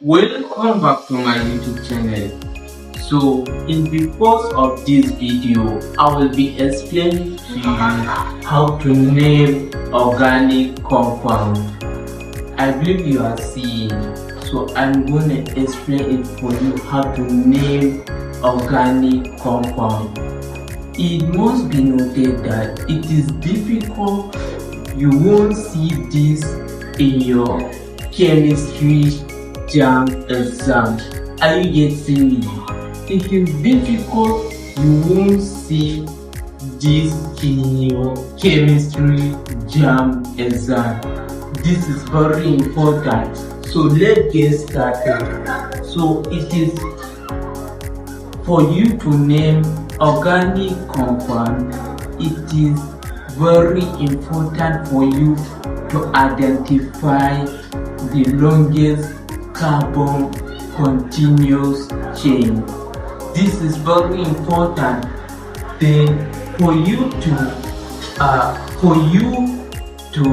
Welcome back to my YouTube channel. So in the course of this video, I will be explaining to you how to name organic compound. I believe you are seeing. So I'm going to explain it for you how to name organic compound. It must be noted that it is difficult. You won't see this in your chemistry Jamb exam. Are you getting me? It is difficult. You won't see this in your chemistry Jamb exam. This is very important. So let's get started. So it is for you to name organic compound. It is very important for you to identify the longest carbon continuous chain. This is very important. Then for you to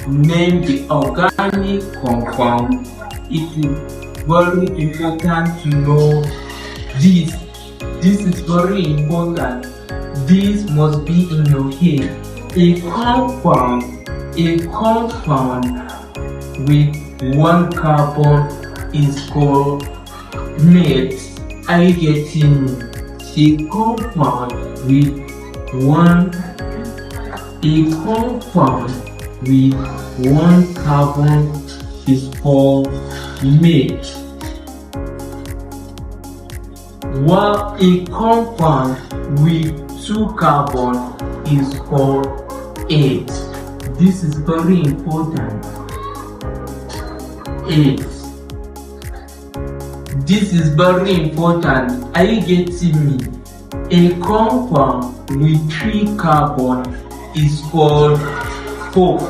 name the organic compound, it is very important to know this. This is very important. This must be in your head. A compound with one carbon is called mate. Are you getting me? A compound with one carbon is called mate. While a compound with two carbon is called ate. This is very important. Ate. This is very important. Are you getting me? A compound with three carbon is called four.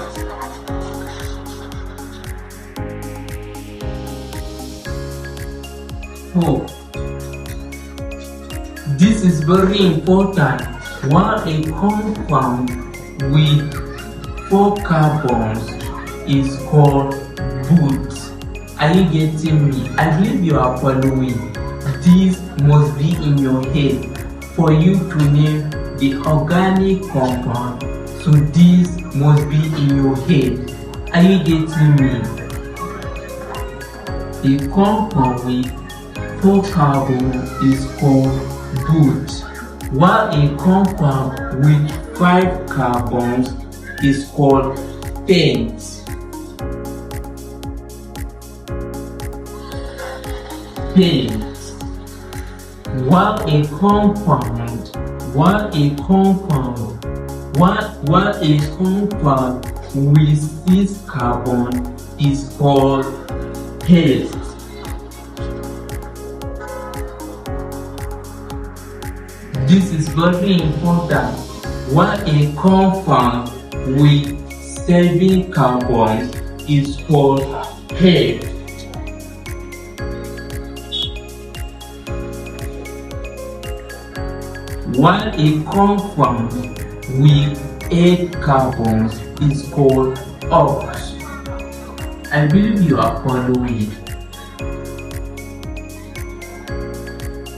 This is very important. While a compound with four carbons is called boot. Are you getting me? I believe you are following. This must be in your head for you to name the organic compound. So this must be in your head. Are you getting me? A compound with four carbons is called boot, while a compound with five carbons is called pent. While a compound with six carbon is called paste. This is very important. While a compound with seven carbons is called paste. While a compound with 8 carbons is called ox. I believe you are following.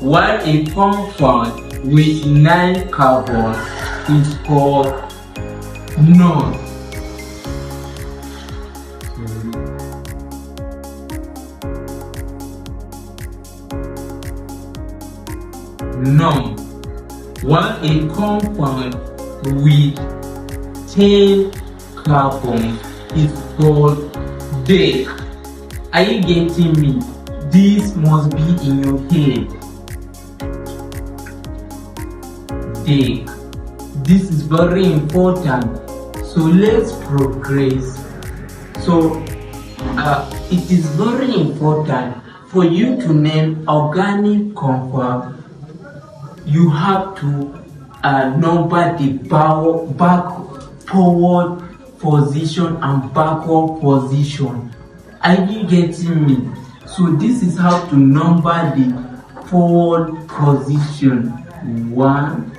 While a compound with 9 carbons is called non. While a compound with 10 carbons is called deck. Are you getting me? This must be in your head. Deck. This is very important. So let's progress. So it is very important for you to name organic compound. You have to number the forward position and backward position. Are you getting me? So this is how to number the forward position. One,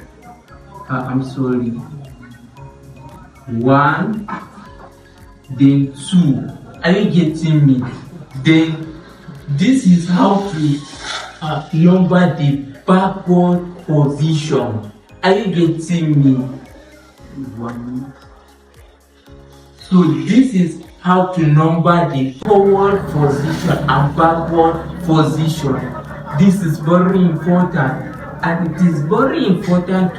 then 2. Are you getting me? Then This is how to number the backward position. Are you getting me? So this is how to number the forward position and backward position. This is very important, and it is very important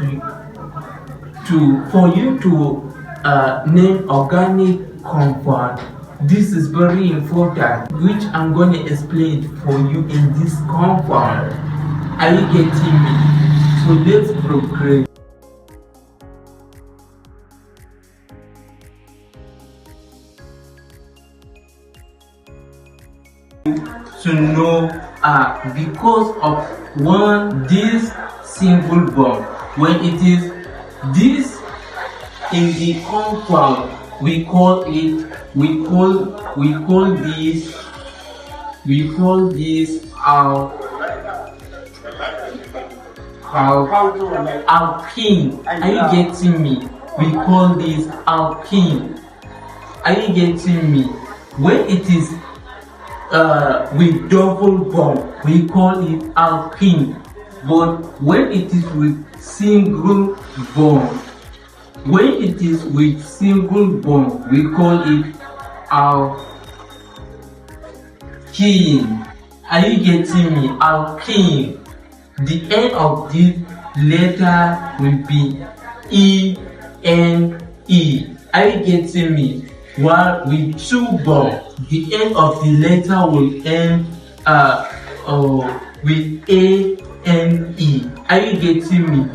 for you to name organic compound. This is very important, which I'm going to explain for you in this compound. Are you getting me? So let's progress. To know because of this single bond, when it is this in the compound, we call this alkene. Are you getting me? We call this alkene. Are you getting me? When it is with double bond, we call it alkene. But when it is with single bond, we call it alkene. Are you getting me? Alkene. The end of this letter will be E-N-E. Are you getting me? While with two bonds, the end of the letter will end with A-N-E. Are you getting me?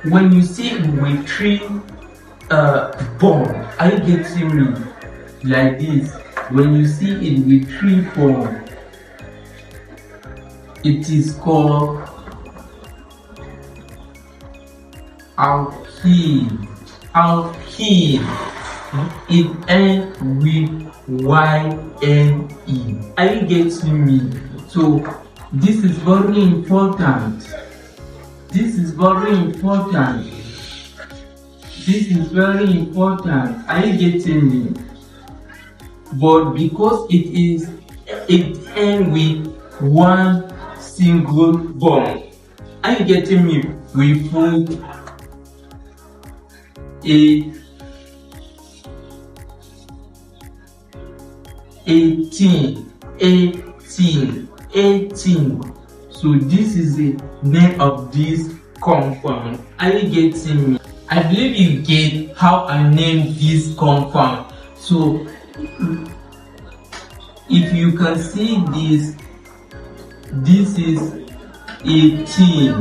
When you see it with three bonds, are you getting me? Like this. When you see it with three bonds, it is called alkene. Alkene. It ends with Y-N-E. Are you getting me? So this is very important. This is very important. Are you getting me? But because it ends with one single bond, are you getting me? We put a 18. So this is the name of this compound. Are you getting me? I believe you get how I named this compound. So if you can see this is 18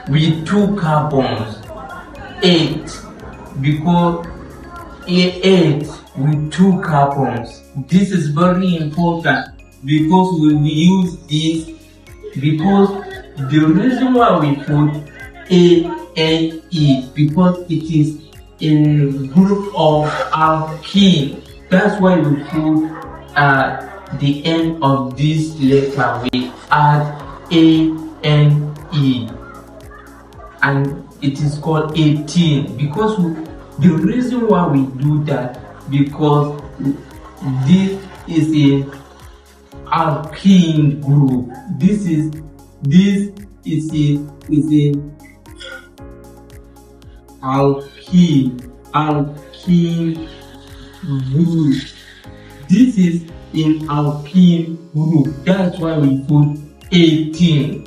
with 2 carbons, 8 because 8 with 2 carbons. This is very important because we use this, because the reason why we put A-N-E, because it is in group of alkene. That's why we put the end of this letter, we add A-N-E, and it is called 18. Because the reason why we do that, because this is a alkene group. This is a alkene group. This is in alkene group. That's why we put 18.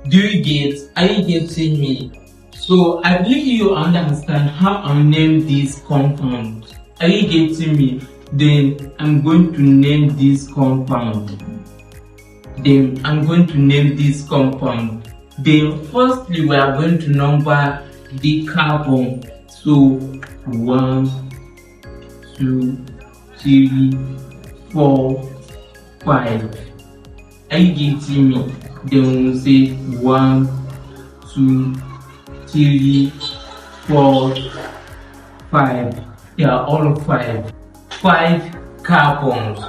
Do you get? Are you getting me? So I believe you understand how I name this compound. Are you getting me? Then I'm going to name this compound. Then firstly we are going to number the carbon. So 1, 2, 3, 4, 5. Are you getting me? Then we'll say 1, 2, 3, 4, 5. They are all 5 carbons.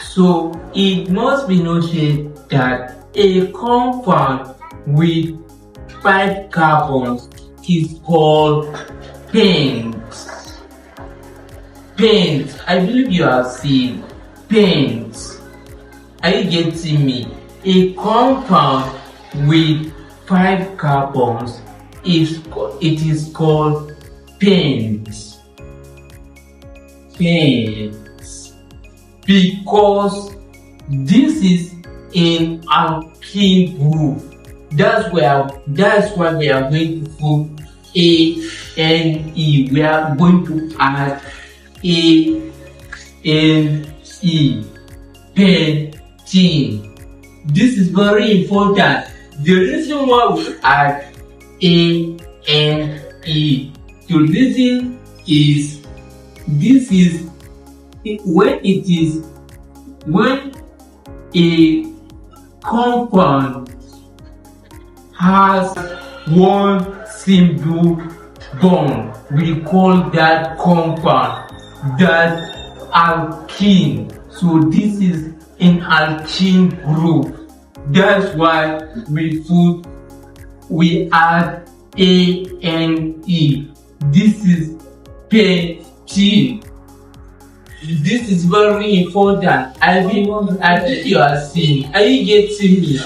So it must be noted that a compound with 5 carbons is called pent. I believe you have seen pent. Are you getting me? A compound with 5 carbons it is called pent. Because this is an alkene group. That's why we are going to put A N E. We are going to add A N E, pentene. This is very important. The reason why we add A N E, the reason is this is when a compound has one single bond, we call that compound that alkene. So this is an alkene group. That's why we add ANE. This is pentene. This is very important. I think you are seeing. Are you getting me?